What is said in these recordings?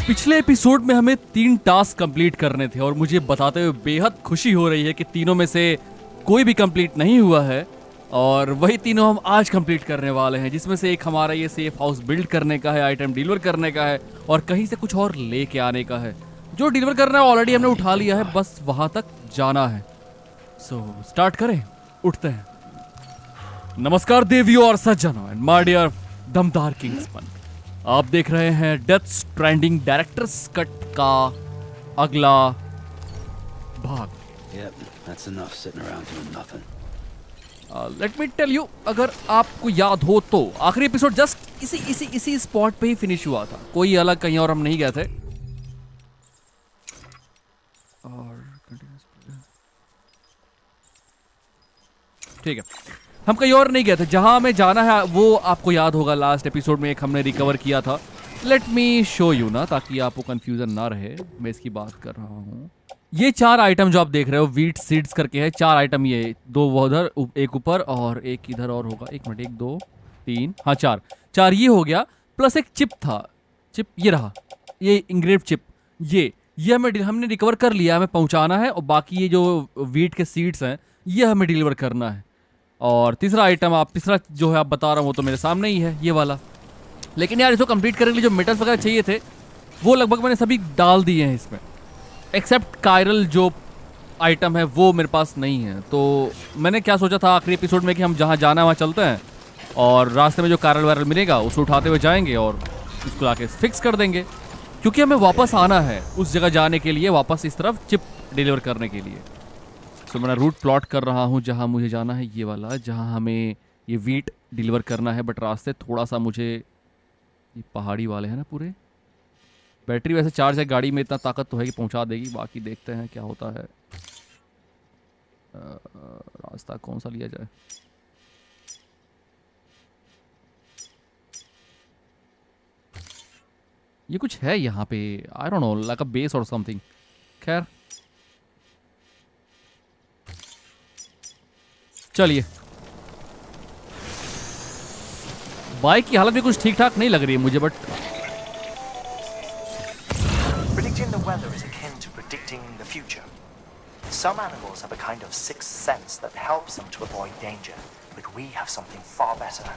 पिछले एपिसोड में हमें 3 टास्क कंप्लीट करने थे और मुझे बताते हुए बेहद खुशी हो रही है कि तीनों में से कोई भी कंप्लीट नहीं हुआ है और वही तीनों हम आज कंप्लीट करने वाले हैं, जिसमें से एक हमारा ये सेफ हाउस बिल्ड करने का है, आइटम डिलीवर करने का है और कहीं से कुछ और लेके आने का है। जो डिलीवर करना है ऑलरेडी हमने उठा लिया है, बस वहां तक जाना है। सो स्टार्ट करें, उठते हैं। नमस्कार देवियों और सज्जनों एंड माय डियर दमदार किंग्समैन, आप देख रहे हैं डेथ स्ट्रैंडिंग डायरेक्टर्स कट का अगला भाग। लेट मी टेल यू, अगर आपको याद हो तो आखिरी एपिसोड जस्ट इसी स्पॉट पे ही फिनिश हुआ था, कोई अलग कहीं और हम नहीं गए थे। और ठीक है, हम कहीं और नहीं गए थे, जहां हमें जाना है वो आपको याद होगा। लास्ट एपिसोड में एक हमने रिकवर किया था। लेट मी शो यू ना, ताकि आपको कंफ्यूजन ना रहे, मैं इसकी बात कर रहा हूँ। ये 4 आइटम जो आप देख रहे हो वीट सीड्स करके है। 4 आइटम, ये 2 उधर, एक ऊपर और एक इधर और होगा। एक मिनट, 1 2 3, हाँ 4 ये हो गया। प्लस एक चिप था, चिप ये रहा, ये इंग्रेव चिप, ये हमने रिकवर कर लिया, हमें पहुंचाना है। और बाकी ये जो वीट के सीड्स हैं ये हमें डिलीवर करना है। और तीसरा आइटम, तीसरा जो है आप बता रहा हूँ, वो तो मेरे सामने ही है, ये वाला। लेकिन यार इसको कंप्लीट करने के लिए जो मेटल्स वगैरह चाहिए थे वो लगभग मैंने सभी डाल दिए हैं इसमें, एक्सेप्ट कायरल जो आइटम है वो मेरे पास नहीं है। तो मैंने क्या सोचा था आखिरी एपिसोड में कि हम जहाँ जाना है वहाँ चलते हैं और रास्ते में जो कायरल वायरल मिलेगा उसको उठाते हुए जाएंगे और उसको आके फिक्स कर देंगे, क्योंकि हमें वापस आना है उस जगह जाने के लिए, वापस इस तरफ चिप डिलीवर करने के लिए। तो मैं रूट प्लॉट कर रहा हूँ जहाँ मुझे जाना है, ये वाला, जहाँ हमें ये वीट डिलीवर करना है। बट रास्ते थोड़ा सा मुझे, ये पहाड़ी वाले हैं ना पूरे। बैटरी वैसे चार्ज है गाड़ी में, इतना ताकत तो है कि पहुंचा देगी, बाकी देखते हैं क्या होता है। रास्ता कौन सा लिया जाए? ये कुछ है यहाँ पे, I don't know, like a base और समथिंग। खैर चलिए। बाइक की हालत भी कुछ ठीक ठाक नहीं लग रही है मुझे, but Predicting the weather is akin to predicting the future. Some animals have a kind of sixth sense that helps them to avoid danger, but we have something far better: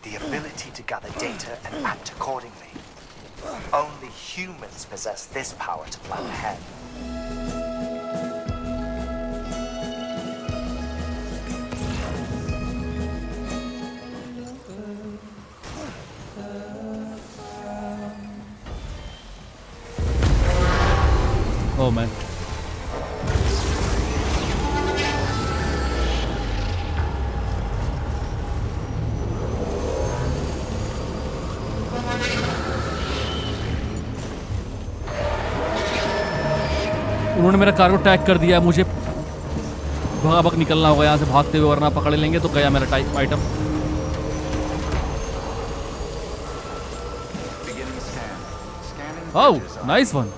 the ability to gather data and act accordingly. Only humans possess this power to plan ahead. Oh man. उन्होंने मेरा cargo tag कर दिया, मुझे भाग निकलना होगा यहाँ से भागते हुए, वरना पकड़ लेंगे। तो गया मेरा type item. Oh nice one.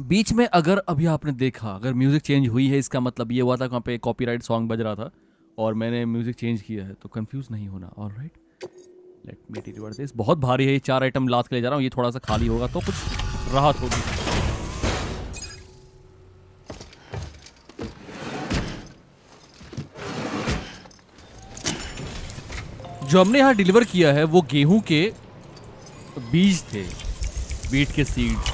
बीच में अगर अभी आपने देखा, अगर म्यूजिक चेंज हुई है, इसका मतलब ये हुआ था वहाँ पे कॉपीराइट सॉन्ग बज रहा था और मैंने म्यूजिक चेंज किया है, तो कंफ्यूज नहीं होना। Alright, let me deliver this. बहुत भारी है ये, 4 आइटम लाद के ले जा रहा हूँ। ये थोड़ा सा खाली होगा तो कुछ राहत होगी। जो हमने यहाँ डिलीवर किया है वो गेहूं के बीज थे, वीट के सीड्स।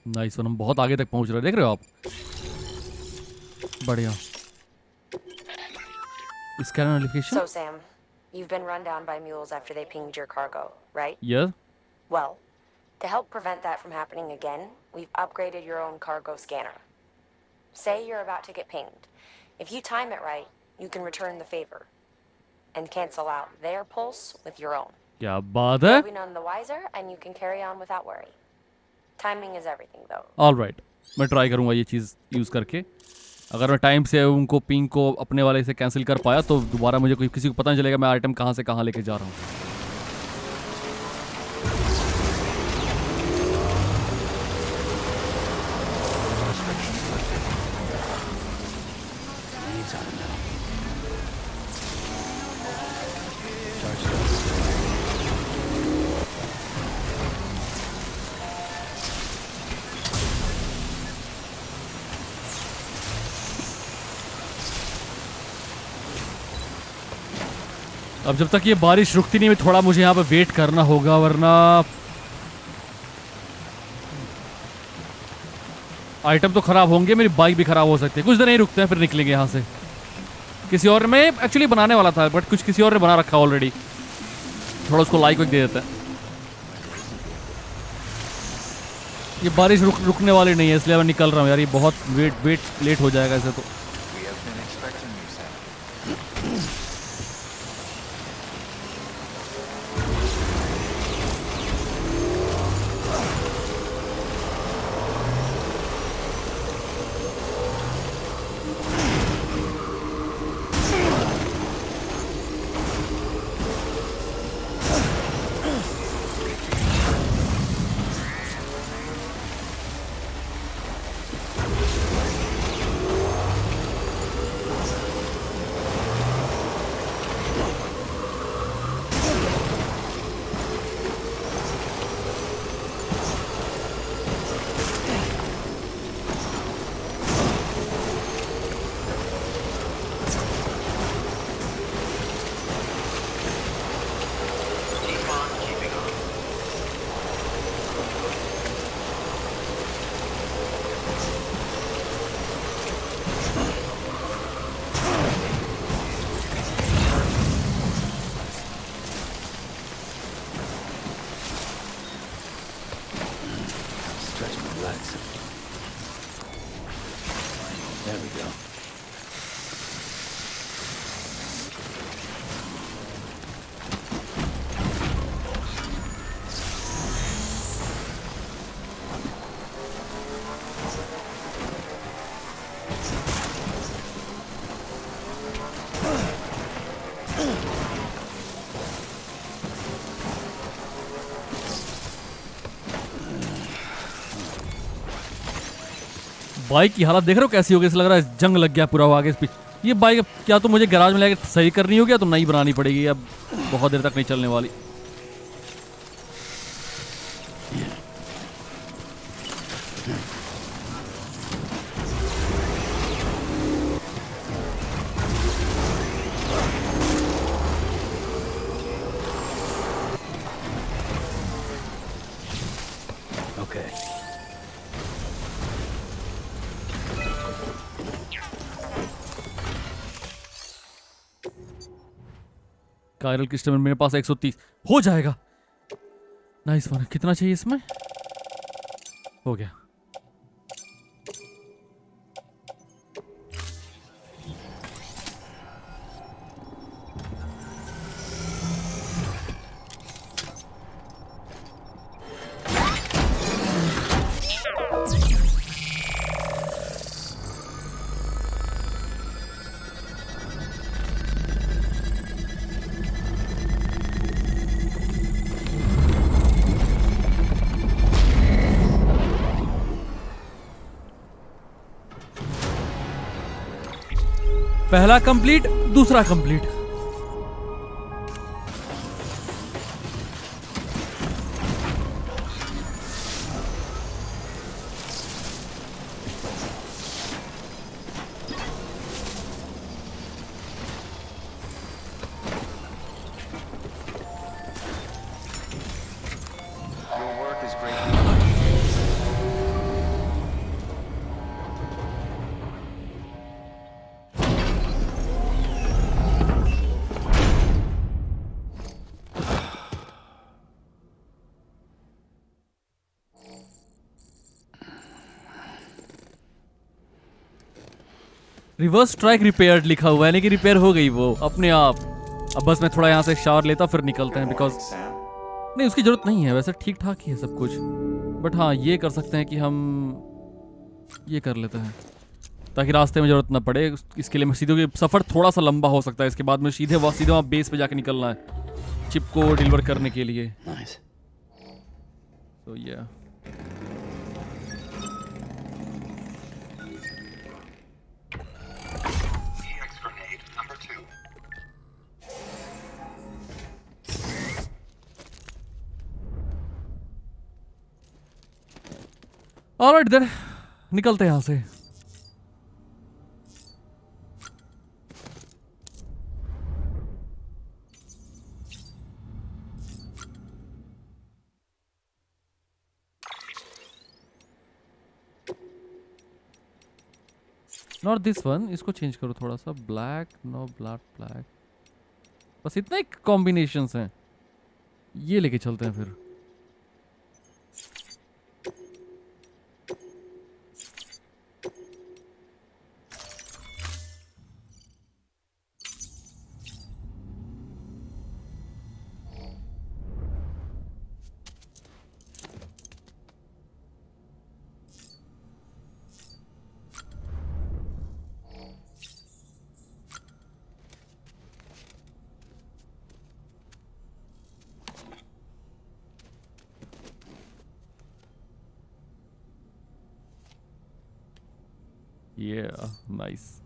नाइस वन, हम बहुत आगे तक पहुंच रहे हैं, देख रहे हो आप? बढ़िया। Scanner notification? So, Sam, you've been run down by mules after they pinged your cargo, right? Yeah. Well, to help prevent that from happening again, we've upgraded your own cargo scanner. Say you're about to get pinged. If you time it right, you can return the favor and cancel out their pulse with your own. क्या बात है? You'll be none the wiser, and you can carry on without worry. Timing is everything, though. All right, मैं try करूंगा ये चीज़ use करके। अगर मैं time से उनको पिंग को अपने वाले से कैंसिल कर पाया तो दोबारा मुझे कोई किसी को पता नहीं चलेगा मैं आइटम कहाँ से कहाँ लेके जा रहा हूँ। अब जब तक ये बारिश रुकती नहीं, थोड़ा मुझे यहाँ पे वेट करना होगा, वरना आइटम तो खराब होंगे, मेरी बाइक भी खराब हो सकती है। कुछ देर नहीं रुकते हैं, फिर निकलेंगे यहाँ से। किसी और में एक्चुअली बनाने वाला था, बट कुछ किसी और ने बना रखा ऑलरेडी। थोड़ा उसको लाइक दे देता है। ये बारिश रुकने वाली नहीं है, इसलिए मैं निकल रहा हूँ यार। ये बहुत वेट लेट हो जाएगा ऐसे तो। बाइक की हालत देख रहे हो कैसी हो गई? ऐसा लग रहा है जंग लग गया पूरा आगे इस। ये बाइक क्या तो मुझे गैराज में लेकर सही करनी होगी या तो नई बनानी पड़ेगी। अब बहुत देर तक नहीं चलने वाली। कायरल क्रिस्टमर मेरे पास 130 हो जाएगा। Nice one. कितना चाहिए इसमें? हो गया। पहला कंप्लीट, दूसरा कंप्लीट। रिवर्स स्ट्राइक रिपेयर्ड लिखा हुआ है, यानी कि रिपेयर हो गई वो अपने आप। अब बस मैं थोड़ा यहाँ से शावर लेता फिर निकलते हैं, बिकॉज नहीं उसकी जरूरत नहीं है, वैसे ठीक ठाक ही है सब कुछ। बट हाँ ये कर सकते हैं कि हम ये कर लेते हैं ताकि रास्ते में जरूरत ना पड़े। इसके लिए मैं सीधे, सफ़र थोड़ा सा लंबा हो सकता है, इसके बाद में सीधे वहाँ बेस पे जाके निकलना है चिप को डिलीवर करने के लिए। तो या ऑलराइट देन निकलते हैं यहाँ से। नॉट दिस वन, इसको चेंज करो थोड़ा सा, ब्लैक, नो ब्लैक। बस इतना ही कॉम्बिनेशंस हैं, ये लेके चलते हैं फिर। Yeah, nice.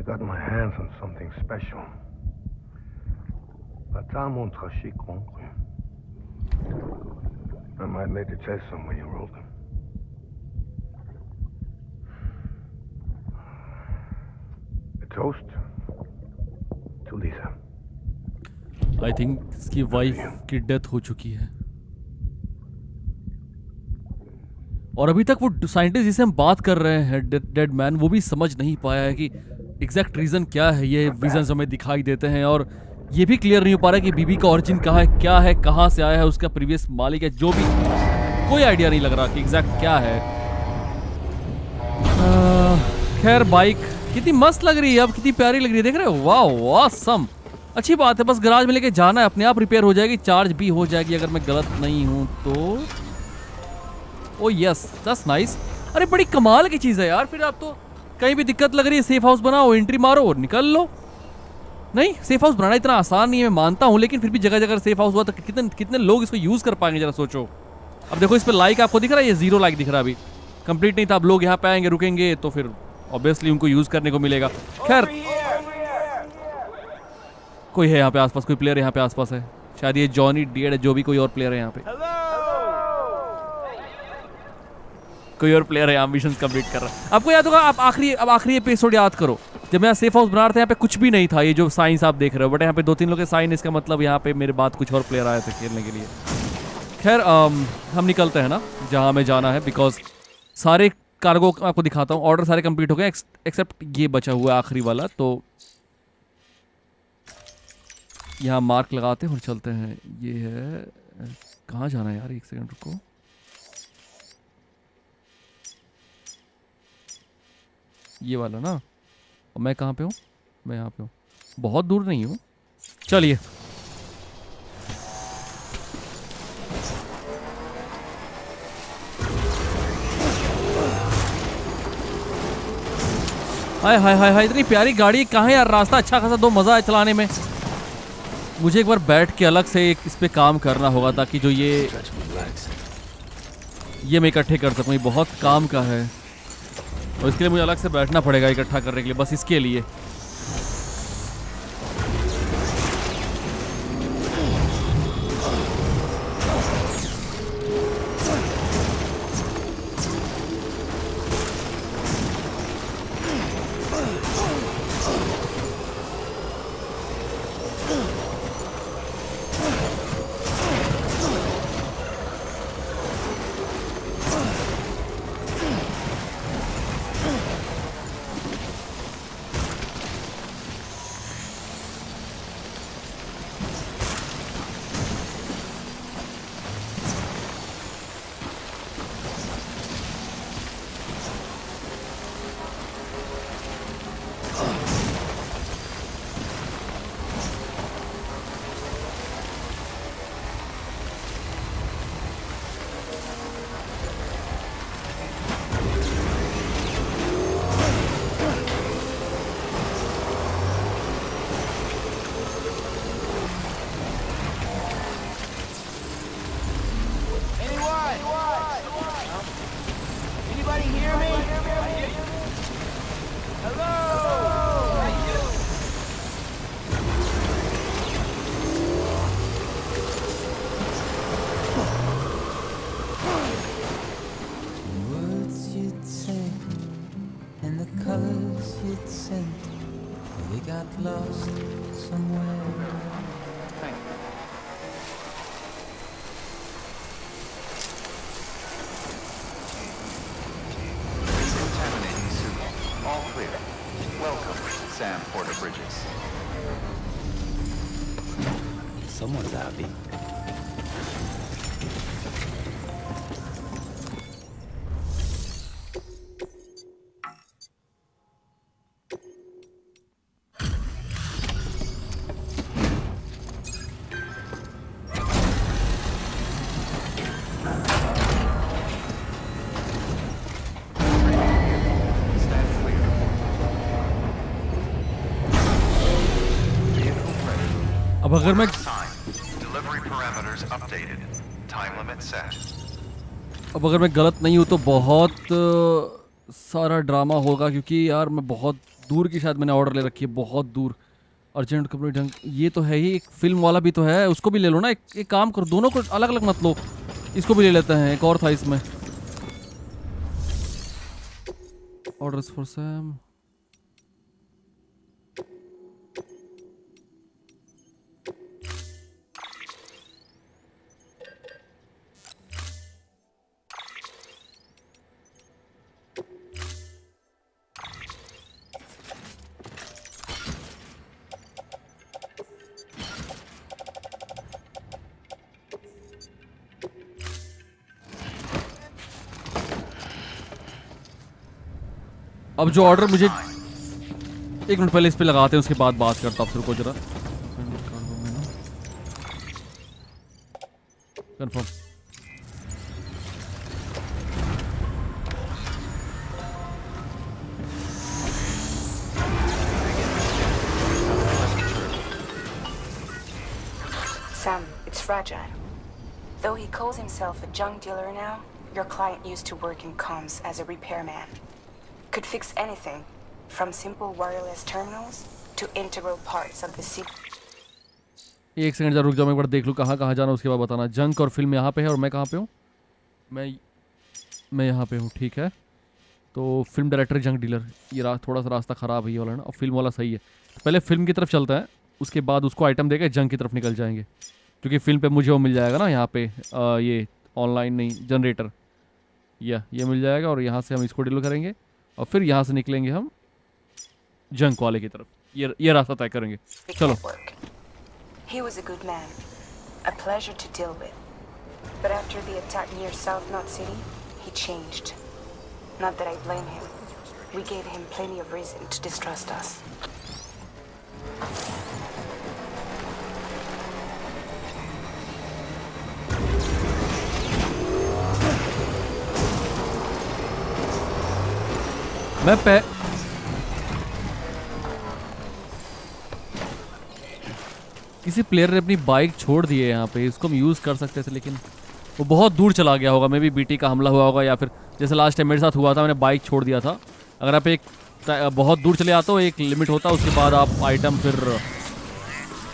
Got my hands on something special. Batam on Trashi Concre. I might make a test somewhere you wrote them. A toast to Lisa. I think इसकी wife की डेथ हो चुकी है और अभी तक वो साइंटिस्ट जिसे हम बात कर रहे हैं डेड मैन, वो भी समझ नहीं पाया है कि एग्जैक्ट रीजन क्या है। ये विजन्स हमें दिखाई देते हैं और ये भी क्लियर नहीं हो पा रहा है कि बीबी का ओरिजिन कहाँ है, क्या है, कहाँ से आया है, उसका प्रीवियस मालिक है, जो भी कोई आइडिया नहीं लग रहा कि एग्जैक्ट क्या है। खैर बाइक कितनी मस्त लग रही है, अब कितनी प्यारी लग रही है, देख रहे हो, वाह ऑसम। अच्छी बात है, बस गैराज में लेके जाना है, अपने आप रिपेयर हो जाएगी, चार्ज भी हो जाएगी अगर मैं गलत नहीं हूं तो। ओ यस दैट्स नाइस। अरे बड़ी कमाल की चीज़ है यार। फिर आप तो कहीं भी दिक्कत लग रही है, सेफ हाउस बनाओ, एंट्री मारो और निकल लो। नहीं, सेफ हाउस बनाना इतना आसान नहीं है, मैं मानता हूँ, लेकिन फिर भी जगह जगह सेफ हाउस हुआ तो कितने लोग इसको यूज़ कर पाएंगे, जरा सोचो। अब देखो इस पर लाइक आपको दिख रहा है, ये 0 लाइक दिख रहा है, अभी कंप्लीट नहीं था। अब लोग यहाँ पे आएंगे, रुकेंगे, तो फिर ऑब्वियसली उनको यूज़ करने को मिलेगा। खैर कोई है यहाँ पे आसपास, कोई प्लेयर यहाँ पे आसपास है, शायद ये जॉनी डेड है, जो भी कोई और प्लेयर है यहाँ पे, कोई और प्लेयर है यहाँ मिशन कंप्लीट कर रहा है। आपको याद होगा, आप आखिरी एपिसोड याद करो, जब मैं सेफ हाउस बना रहे थे, यहाँ पे कुछ भी नहीं था, ये जो साइंस आप देख रहे हो, बट यहाँ पे 2-3 लोग के साइन, इसका मतलब यहाँ पे मेरे बाद कुछ और प्लेयर आए थे खेलने के लिए। खैर हम निकलते हैं ना जहाँ हमें जाना है, बिकॉज सारे कार्गो आपको दिखाता हूँ, ऑर्डर सारे कंप्लीट हो गए एक्सेप्ट ये बचा हुआ है आखिरी वाला। तो यहाँ मार्क लगाते हैं और चलते हैं। ये है, कहाँ जाना है यार, एक सेकंड रुको। ये वाला ना, और मैं कहाँ पे हूँ, मैं यहाँ पे हूँ, बहुत दूर नहीं हूँ। चलिए हाय हाय हाय हाय, इतनी प्यारी गाड़ी कहाँ है यार, रास्ता अच्छा खासा दो, मज़ा है चलाने में। मुझे एक बार बैठ के अलग से इस पे काम करना होगा ताकि जो ये मैं इकट्ठे कर सकूँ। ये बहुत काम का है और इसके लिए मुझे अलग से बैठना पड़ेगा इकट्ठा करने के लिए, बस इसके लिए। Words you'd say and the colors you'd sent, they got lost somewhere. Contaminating suit. All clear. Welcome, Sam Porter Bridges. Someone's happy. Stand clear. Vehicle ready. अब अगर मैं Time. Delivery parameters updated. Time limit set. गलत नहीं हूँ तो बहुत सारा drama होगा, क्योंकि यार मैं बहुत दूर की शायद मैंने ऑर्डर ले रखी है, बहुत दूर। अर्जेंट कंपनी ढंग, ये तो है ही, एक फिल्म वाला भी तो है, उसको भी ले लो ना। एक काम करो, दोनों को अलग अलग मत लो, इसको भी ले लेते हैं। एक और था इसमें, ऑर्डर्स फॉर सैम। अब जो ऑर्डर मुझे, एक मिनट पहले इस पे लगाते हैं, उसके बाद बात करता हूँ। रुको जरा, confirm. Sam, it's fragile. Though he calls himself a junk dealer now, your client used to work in comms as a repairman. Could fix anything, from simple wireless terminals to integral parts of the city. एक second जरा रुक जाओ, मैं एक बार देख लूँ कहाँ कहाँ जाना, उसके बाद बताना। जंक और फिल्म यहाँ पे है, और मैं कहाँ पे हूँ? मैं यहाँ पे हूँ, ठीक है। तो फिल्म डायरेक्टर, जंक डीलर, ये थोड़ा सा रास्ता ख़राब है ये वाला ना, और फिल्म वाला सही है। तो पहले फिल्म की तरफ चलता है, उसके बाद उसको आइटम देके जंक की तरफ निकल जाएंगे, क्योंकि फिल्म पे मुझे वो मिल जाएगा ना यहाँ पे, ये ऑनलाइन नहीं, जनरेटर, ये मिल जाएगा। और यहाँ से हम इसको डील करेंगे और फिर यहाँ से निकलेंगे हम जंक वाले की तरफ। ये रास्ता तय करेंगे, चलो। He was a good man, a pleasure to deal with. But after the attack near South Knot City, he changed. Not that I blame him. We gave him plenty of reason to distrust us. किसी player ने अपनी bike छोड़ दी है यहाँ पे, इसको हम use कर सकते थे लेकिन वो बहुत दूर चला गया होगा। मे बी बीटी का हमला हुआ होगा या फिर जैसे लास्ट टाइम मेरे साथ हुआ था, मैंने बाइक छोड़ दिया था। अगर आप एक बहुत दूर चले आते हो, एक लिमिट होता है, उसके बाद आप आइटम फिर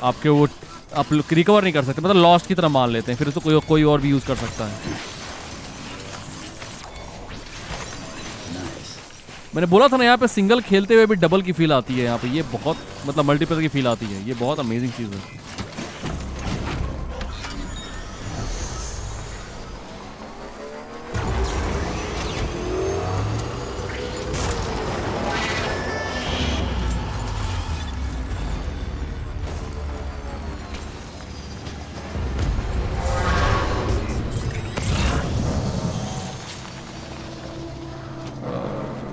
आपके वो आप रिकवर नहीं कर सकते, मतलब लॉस्ट की तरह मान लेते हैं, फिर उसको कोई और भी यूज़ कर सकता है। मैंने बोला था ना यहाँ पे सिंगल खेलते हुए भी डबल की फील आती है यहाँ पे, ये बहुत मतलब मल्टीप्लेयर की फील आती है, ये बहुत अमेजिंग चीज़ है।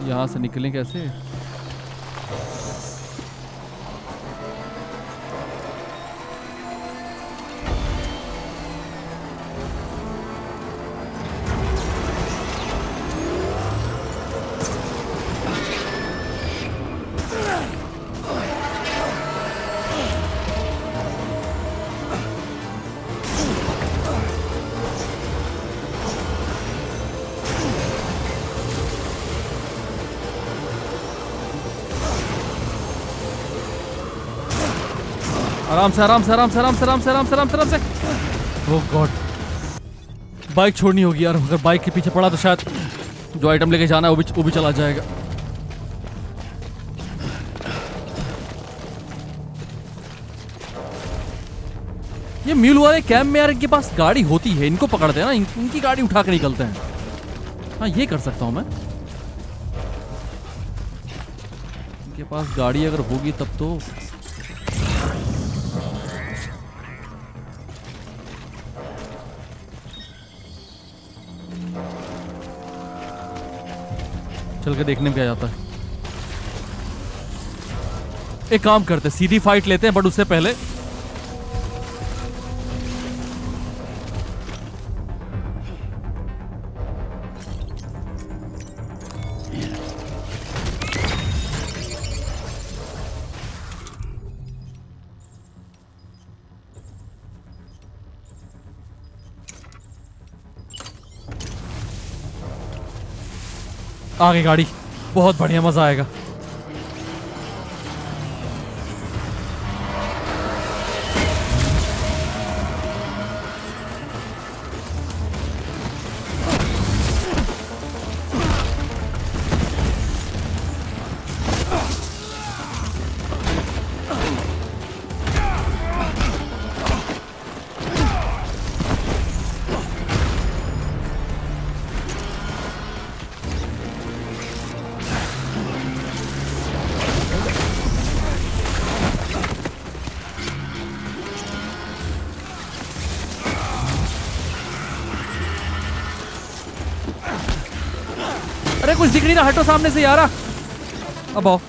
यहाँ से निकलें कैसे? आराम से आराम से आराम से आराम से आराम से आराम से आराम से आराम से। ओह गॉड, बाइक छोड़नी होगी यार, अगर बाइक के पीछे पड़ा तो शायद जो आइटम लेके जाना है वो भी चला जाएगा। ये म्यूल वाले कैंप में यार इनके पास गाड़ी होती है, इनको पकड़ते हैं ना, इनकी गाड़ी उठा के निकलते हैं। हाँ ये कर सकता हूँ मैं, इनके पास गाड़ी अगर होगी तब तो। चल के देखने में क्या जाता है। एक काम करते हैं, सीधी फाइट लेते हैं, बट उससे पहले आगे गाड़ी, बहुत बढ़िया, मजा आएगा। अरे कुछ दिख नहीं रहा, हटो सामने से यार। अब आओ।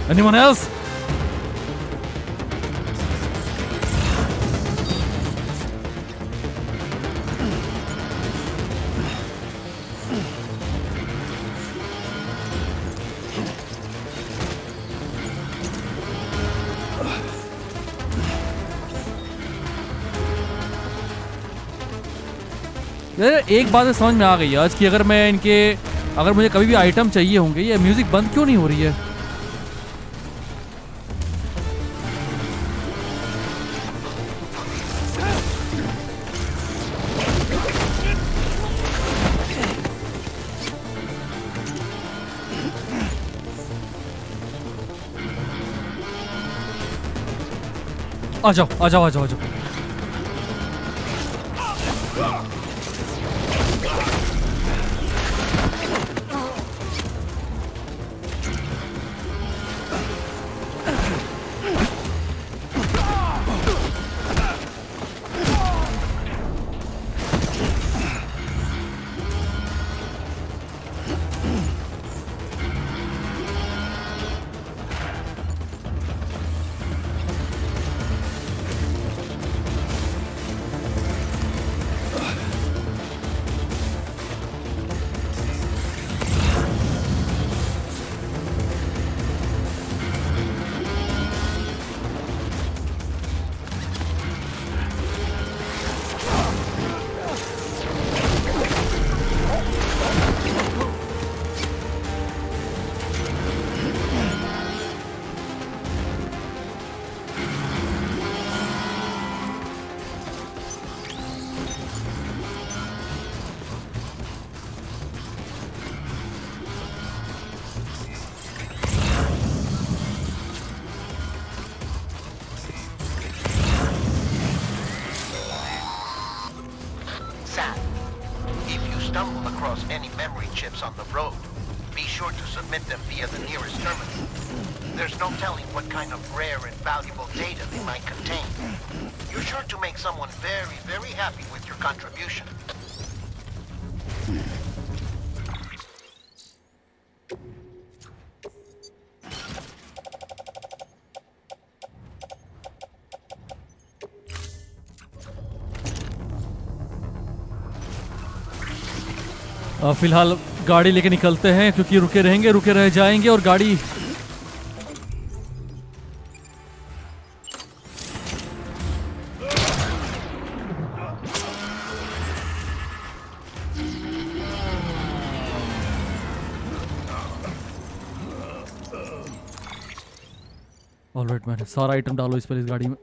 Anyone else? यार एक बात समझ में आ गई आज कि अगर मुझे कभी भी आइटम चाहिए होंगे, ये म्यूजिक बंद क्यों नहीं हो रही है? आ जाओ आ जाओ आ जाओ आ जाओ। Sam, if you stumble across any memory chips on the road, be sure to submit them via the nearest terminal. There's no telling what kind of rare and valuable data they might contain. You're sure to make someone very, very happy with your contribution. फिलहाल गाड़ी लेके निकलते हैं क्योंकि रुके रहेंगे, रुके रह जाएंगे और गाड़ी ऑलराइट मैन, सारा आइटम डालो इस पर, इस गाड़ी में।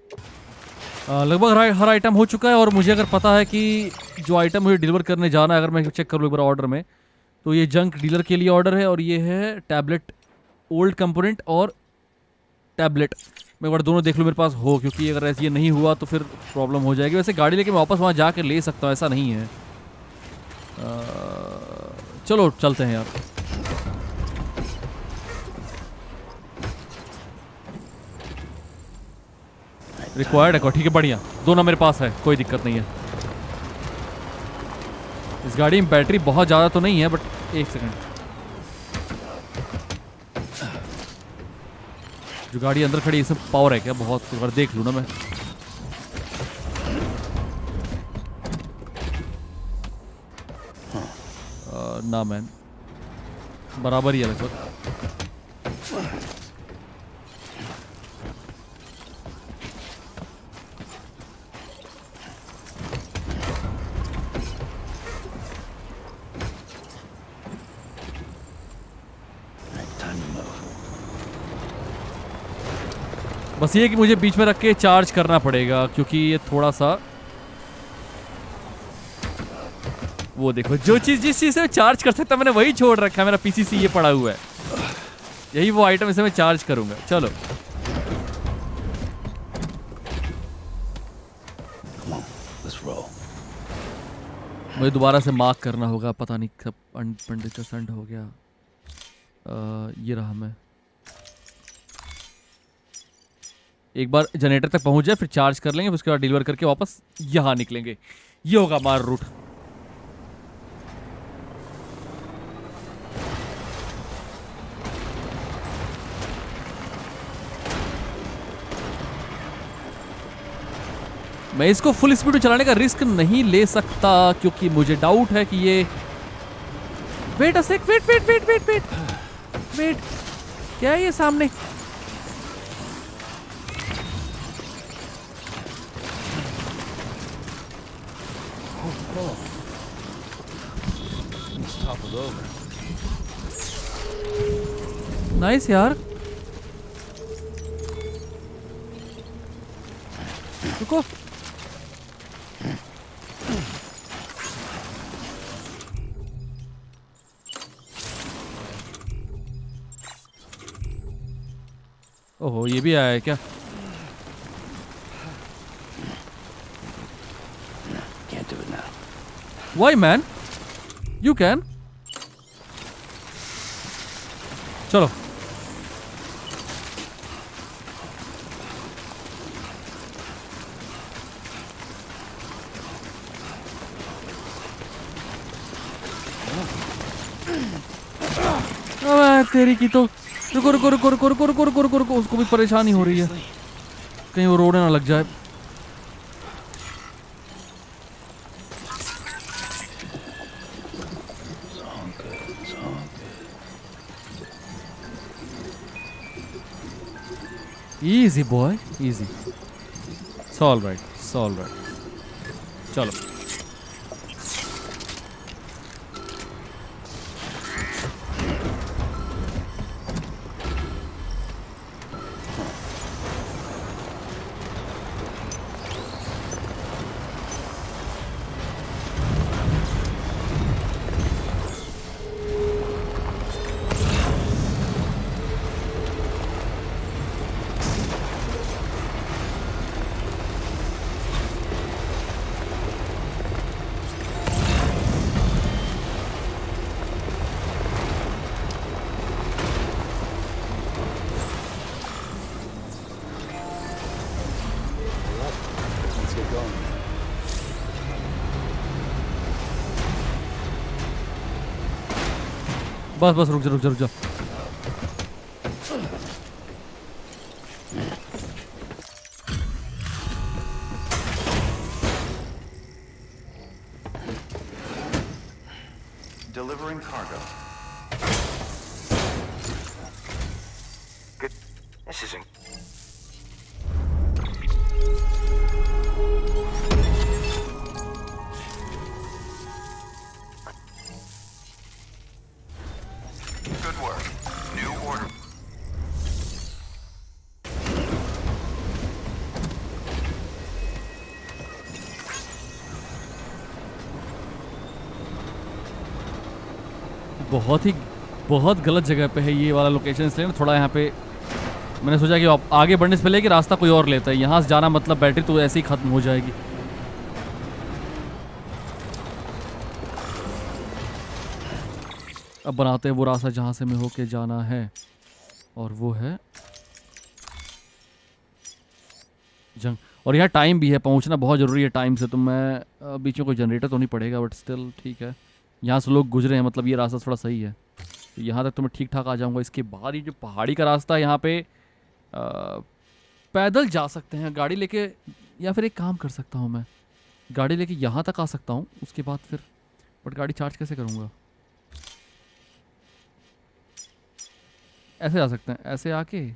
लगभग हर आइटम हो चुका है और मुझे अगर पता है कि जो आइटम मुझे डिलीवर करने जाना है, अगर मैं चेक कर लूँ एक बार ऑर्डर में, तो ये जंक डीलर के लिए ऑर्डर है और ये है टैबलेट, ओल्ड कंपोनेंट और टैबलेट। मैं एक बार दोनों देख लूँ मेरे पास हो, क्योंकि अगर ऐसे ये नहीं हुआ तो फिर प्रॉब्लम हो जाएगी। वैसे गाड़ी लेके मैं वापस वहाँ जाकर ले सकता हूँ, ऐसा नहीं है। चलो चलते हैं यार। रिक्वायर्ड है, ठीक है, बढ़िया, दोनों मेरे पास है, कोई दिक्कत नहीं है। इस गाड़ी में बैटरी बहुत ज़्यादा तो नहीं है, बट एक सेकंड, जो गाड़ी अंदर खड़ी है इसमें पावर है क्या बहुत? एक बार देख लूँ ना मैं। ना मैन, बराबर ही है लगभग। बस ये कि मुझे बीच में रख के चार्ज करना पड़ेगा, क्योंकि ये थोड़ा सा, वो देखो, जो चीज़ जिस चीज़ से मैं चार्ज कर सकता मैंने वही छोड़ रखा है। मेरा पीसीसी ये पड़ा हुआ है, यही वो आइटम इसे मैं चार्ज करूंगा। चलो मुझे दोबारा से मार्क करना होगा, पता नहीं कब पंडित का संड हो गया। ये रहा, मैं एक बार जनरेटर तक पहुंच जाए फिर चार्ज कर लेंगे, फिर उसके बाद डिलीवर करके वापस यहाँ निकलेंगे। ये होगा हमारा रूट। मैं इसको फुल स्पीड में चलाने का रिस्क नहीं ले सकता, क्योंकि मुझे डाउट है कि ये, wait a sec, wait wait wait wait wait wait, क्या है ये सामने? नाइस यार, रुको, ओहो ये भी आया है क्या? Why man? You can. चलो अबे तेरी की तो रुको रुको रुको रुको रुको रुको रुको रुको रुको उसको भी परेशानी हो रही है कहीं वो रोने ना लग जाए Easy boy, easy. It's all right, it's all right. चलो बस बस रुक जा रुक जा रुक जा Delivering cargo. Good. This isn't. Good work. New order. बहुत गलत जगह पे है ये वाला लोकेशन इसलिए ना थोड़ा यहाँ पे मैंने सोचा कि आगे बढ़ने से पहले कि रास्ता कोई और लेता है यहाँ से जाना मतलब बैटरी तो ऐसे ही ख़त्म हो जाएगी अब बनाते हैं वो रास्ता जहाँ से मैं होके जाना है और वो है जंग और यहाँ टाइम भी है पहुँचना बहुत ज़रूरी है टाइम से तो मैं बीच में कोई जनरेटर तो नहीं पड़ेगा बट स्टिल ठीक है यहाँ से लोग गुजरे हैं मतलब ये रास्ता थोड़ा सही है तो यहाँ तक तो मैं ठीक ठाक आ जाऊँगा इसके बाद ये जो पहाड़ी का रास्ता है यहाँ पे पैदल जा सकते हैं गाड़ी लेके या फिर एक काम कर सकता हूँ मैं गाड़ी लेके यहाँ तक आ सकता हूँ उसके बाद फिर बट गाड़ी चार्ज कैसे करूँगा ऐसे जा सकते हैं ऐसे आके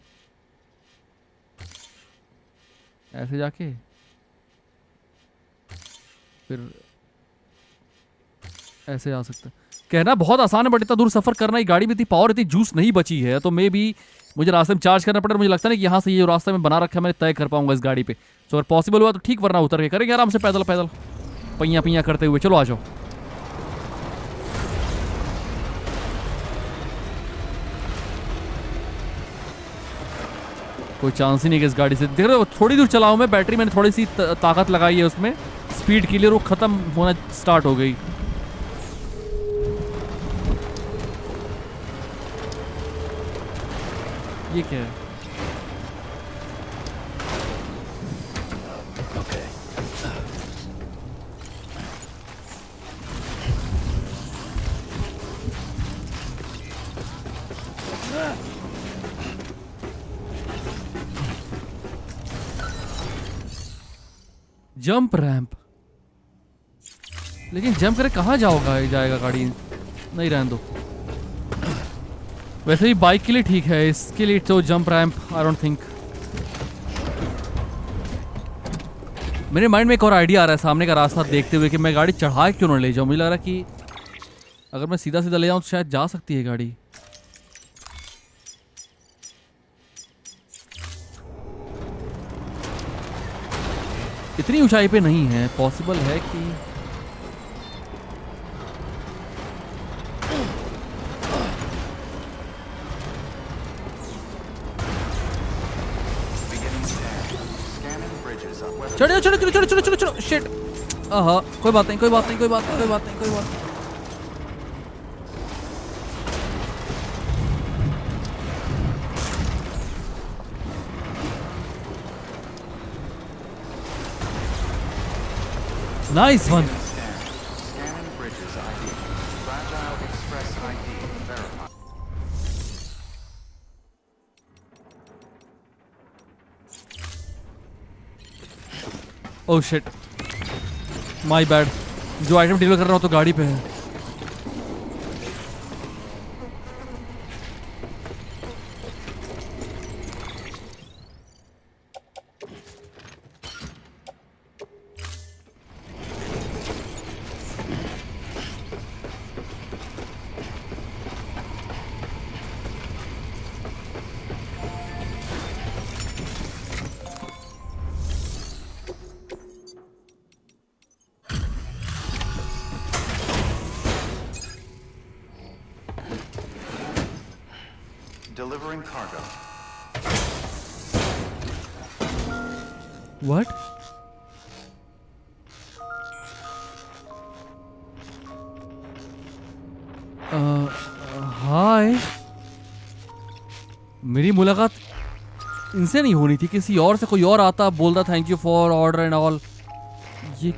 ऐसे जाके फिर ऐसे आ सकते हैं कहना बहुत आसान है बट इतना दूर सफर करना ही गाड़ी में इतनी पावर इतनी जूस नहीं बची है तो मे भी मुझे रास्ते में चार्ज करना पड़ेगा मुझे लगता नहीं कि यहाँ से ये रास्ता में बना रखा है मैं तय कर पाऊंगा इस गाड़ी पे तो अगर पॉसिबल हुआ तो ठीक वरना उतर के करेंगे आराम से पैदल पैदल पैया पैया करते हुए चलो आ जाओ कोई चांस ही नहीं कि इस गाड़ी से देख रहे हो थोड़ी दूर चलाऊं मैं बैटरी मैंने थोड़ी सी ताकत लगाई है उसमें स्पीड के लिए वो खत्म होना स्टार्ट हो गई ये क्या है जंप रैंप लेकिन जंप करे कहाँ जाएगा गाड़ी नहीं रहने दो वैसे भी बाइक के लिए ठीक है इसके लिए तो jump ramp I don't think मेरे माइंड में एक और आइडिया आ रहा है सामने का रास्ता देखते हुए कि मैं गाड़ी चढ़ा क्यों ना ले जाऊं मुझे लग रहा है कि अगर मैं सीधा सीधा ले जाऊं तो शायद जा सकती है गाड़ी इतनी ऊंचाई पे नहीं है पॉसिबल है कि चलो चलो चलो चलो चलो चलो चलो शिट हाँ, कोई बात नहीं, कोई बात नहीं, कोई बात नहीं, कोई बात नहीं, कोई बात नहीं। Nice one. Scanning Bridges ID. Fragile Express ID verified. Oh shit. My bad. जो आइटम डिलीवर कर रहा हूँ तो गाड़ी पे है। Delivering cargo. What? हाय, मेरी मुलाकात इनसे नहीं होनी थी, किसी और से। कोई और आता बोलता thank you for order and all. ये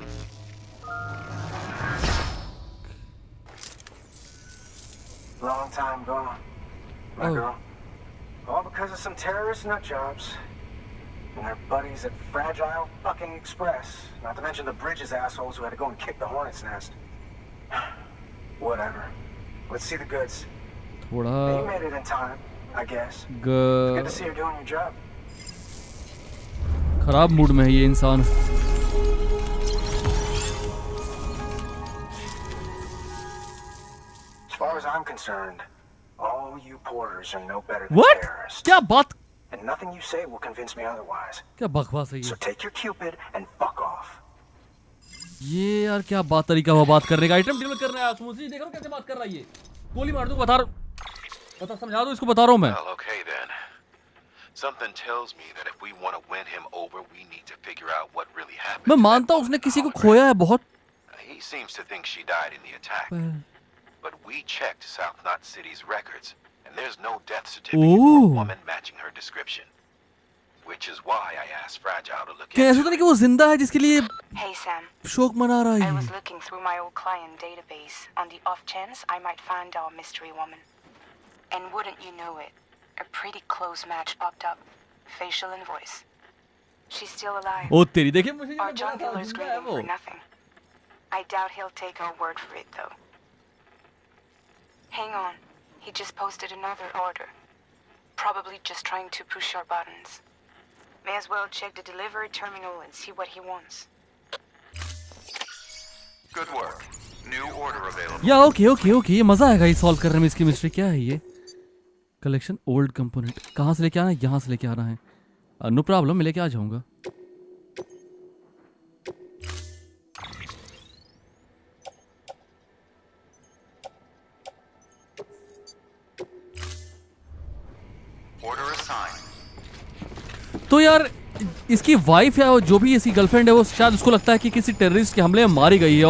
Long time gone, my girl. All because of some terrorist nut jobs and their buddies at Fragile fucking Express. Not to mention the Bridges assholes who had to go and kick the hornet's nest. Whatever. Let's see the goods. थोड़ा You made it in time, I guess. Good to see you're doing your job. खराब mood में है ये इंसान। As far as I'm concerned, all you porters are no better than What? terrorists. क्या बात, And nothing you say will convince me otherwise. क्या बकवास है ये? So take your Cupid and fuck off. ये यार क्या बात तरीका हुआ बात करने का। आइटम डिलीवर कर रहा है, मुझे देख रहा हूँ कैसे बात कर रहा है ये। गोली मार दूँ, बता समझा दो इसको, बता रहा हूँ मैं। Well, okay then. Something tells me that if we want to win him over, we need to figure out what really happened. मैं मानता हूँ उसने किसी को खोया है बहुत। He seems to think she died in the attack. But we checked South Knot City's records, and there's no death certificate for a woman matching her description. Which is why I asked Fragile to look क्या ऐसा into तो नहीं कि वो जिंदा है जिसके लिए Hey Sam, शोक मना रहा I है? was looking through my old client database on the off chance I might find our mystery woman. And wouldn't you know it, a pretty close match popped up. Facial and voice. She's still alive. ओ तेरी, देखिए मुझे Our junk dealer's जिंदा है grieving वो। for nothing. I doubt he'll take our word for it though. Hang on, he just posted another order. Probably just trying to push our buttons. May as well check the delivery terminal and see what he wants. Good work. New order available. या okay ये मजा आएगा ये solve करने में। इसकी mystery क्या है ये? कलेक्शन ओल्ड कंपोनेंट कहाँ से लेके आना है? यहाँ से लेके आना है। नो प्रॉब्लम, मैं लेके आ जाऊंगा। Order assigned. तो यार इसकी वाइफ या जो भी इसकी गर्लफ्रेंड है वो शायद उसको लगता है कि किसी टेररिस्ट के हमले में मारी गई है,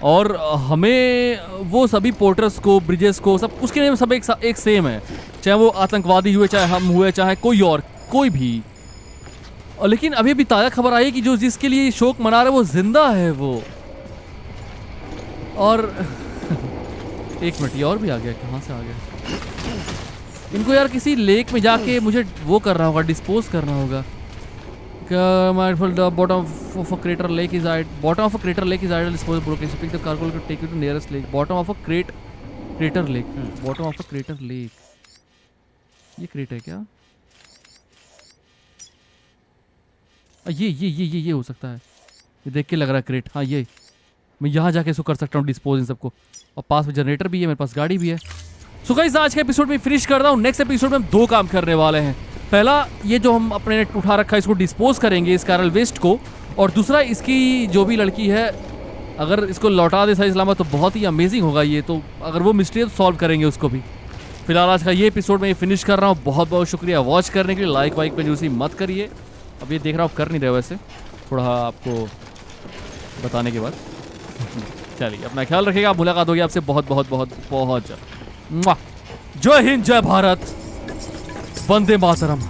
और हमें वो सभी पोर्टर्स को, ब्रिजेस को, सब उसके नेम सब एक सेम है, चाहे वो आतंकवादी हुए, चाहे हम हुए, चाहे कोई भी। और लेकिन अभी अभी ताज़ा खबर आई है कि जो जिसके लिए शोक मना रहे वो जिंदा है वो। और एक मिनट, ये और भी आ गया, कहाँ से आ गया? इनको यार किसी लेक में जाके मुझे वो करना होगा, डिस्पोज करना होगा। Mindful, the bottom of a crater lake is idle. Bottom of a crater lake is idle. Disposable location. Pick the cargo to take you to nearest lake. Bottom of a crater lake. Bottom of a crater lake. ये crate है क्या? ये हो सकता है। ये देख के लग रहा है क्रेट। हाँ ये मैं यहाँ जाके इसको कर सकता हूँ डिस्पोज इन सबको। और पास में जनरेटर भी है, मेरे पास गाड़ी भी है। सो गाइस आज के एपिसोड में फिनिश कर रहा हूँ। नेक्स्ट एपिसोड में हम 2 काम करने वाले हैं। पहला, ये जो हम अपने ने उठा रखा है इसको डिस्पोज करेंगे, इस कैरल वेस्ट को। और दूसरा, इसकी जो भी लड़की है अगर इसको लौटा दे सही सलामत तो बहुत ही अमेजिंग होगा ये। तो अगर वो मिस्ट्री है तो सॉल्व करेंगे उसको भी। फिलहाल आज का ये एपिसोड मैं फिनिश कर रहा हूँ। बहुत बहुत शुक्रिया वॉच करने के लिए। लाइक वाइक पे जूसी मत करिए। अब ये देख रहा हूँ आप कर नहीं रहे, वैसे थोड़ा आपको बताने के बाद। चलिए अपना ख्याल रखिएगा, मुलाकात होगी आपसे बहुत बहुत बहुत बहुत जल्द। जय हिंद, जय भारत, वंदे मातरम।